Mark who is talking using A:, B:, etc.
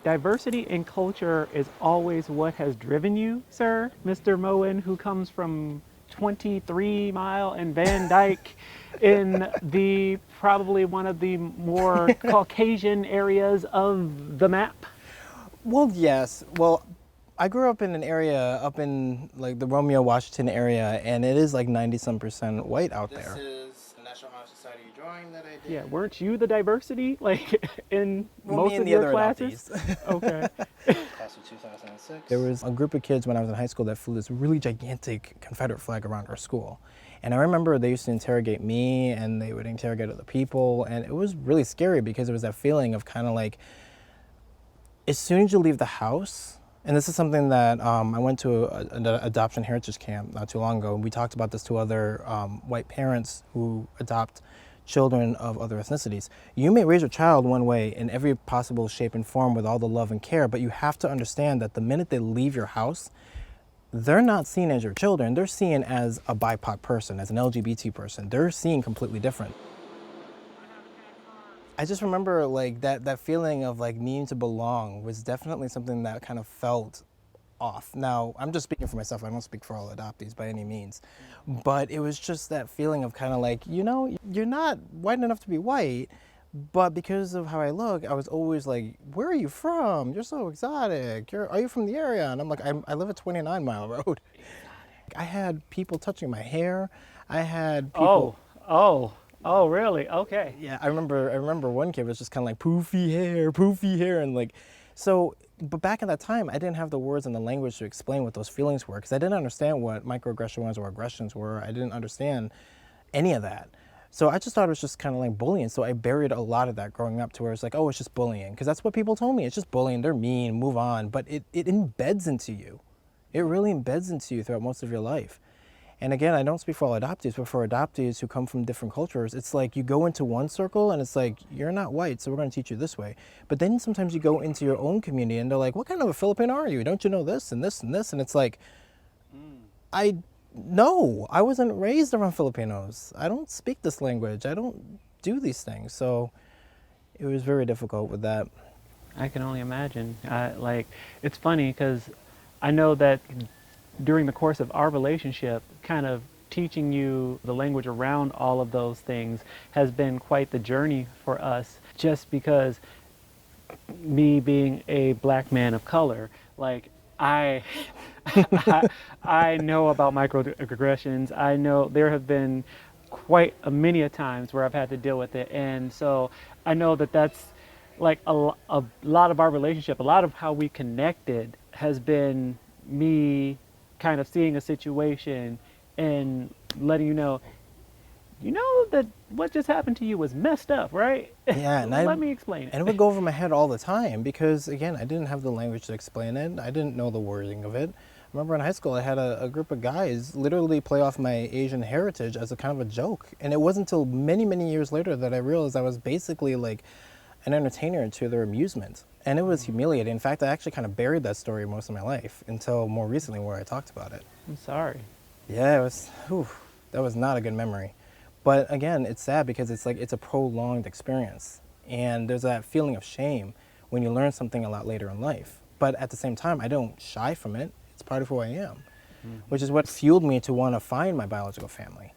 A: Diversity in culture is always what has driven you, sir, Mr. Moen, who comes from 23 Mile and Van Dyke in the probably one of the more Caucasian areas of the map.
B: Well, yes. Well, I grew up in an area up in like the Romeo, Washington area, and it is like 90-some% white out there. This is a National Honor Society drawing that I did.
A: Yeah, weren't you the diversity like in
B: Well,
A: most
B: me and
A: of
B: the
A: your
B: other
A: classes?
B: adoptees.
A: Okay.
B: Class of 2006. There was a group of kids when I was in high school that flew this really gigantic Confederate flag around our school. And I remember they used to interrogate me and they would interrogate other people. And it was really scary because it was that feeling of kind of like, as soon as you leave the house, and this is something that I went to an adoption heritage camp not too long ago, and we talked about this to other white parents who adopt children of other ethnicities. You may raise your child one way in every possible shape and form with all the love and care, but you have to understand that the minute they leave your house, they're not seen as your children. They're seen as a BIPOC person, as an LGBT person. They're seen completely different. I just remember like that feeling of like needing to belong was definitely something that kind of felt off. Now, I'm just speaking for myself. I don't speak for all adoptees by any means. But it was just that feeling of kind of like, you know, you're not white enough to be white, but because of how I look, I was always like, where are you from? You're so exotic. Are you from the area? And I'm like, I live at 29 Mile Road. I had people touching my hair. I had people...
A: Oh, really? Okay.
B: Yeah, I remember one kid was just kind of like poofy hair, and like, so, but back at that time, I didn't have the words and the language to explain what those feelings were, because I didn't understand what microaggressions or aggressions were. I didn't understand any of that. So I just thought it was just kind of like bullying. So I buried a lot of that growing up to where it's like, oh, it's just bullying, because that's what people told me. It's just bullying, they're mean, move on. But it embeds into you. It really embeds into you throughout most of your life. And again, I don't speak for all adoptees, but for adoptees who come from different cultures, it's like you go into one circle and it's like, you're not white, so we're going to teach you this way. But then sometimes you go into your own community and they're like, what kind of a Filipino are you? Don't you know this and this and this? And it's like, no, I wasn't raised around Filipinos. I don't speak this language. I don't do these things. So it was very difficult with that.
A: I can only imagine. It's funny because I know that during the course of our relationship, kind of teaching you the language around all of those things has been quite the journey for us, just because me being a black man of color, like I I know about microaggressions. I know there have been quite many a times where I've had to deal with it, and so I know that that's like a lot of our relationship, a lot of how we connected has been me kind of seeing a situation and letting you know that what just happened to you was messed up, right?
B: Yeah, and
A: Let me explain it.
B: And it would go over my head all the time because, again, I didn't have the language to explain it. I didn't know the wording of it. I remember in high school, I had a group of guys literally play off my Asian heritage as a kind of a joke. And it wasn't until many, many years later that I realized I was basically like an entertainer to their amusement. And it was humiliating. In fact, I actually kind of buried that story most of my life until more recently where I talked about it.
A: I'm sorry.
B: Yeah, it was, that was not a good memory. But again, it's sad because it's like it's a prolonged experience. And there's that feeling of shame when you learn something a lot later in life. But at the same time, I don't shy from it. It's part of who I am, which is what fueled me to want to find my biological family.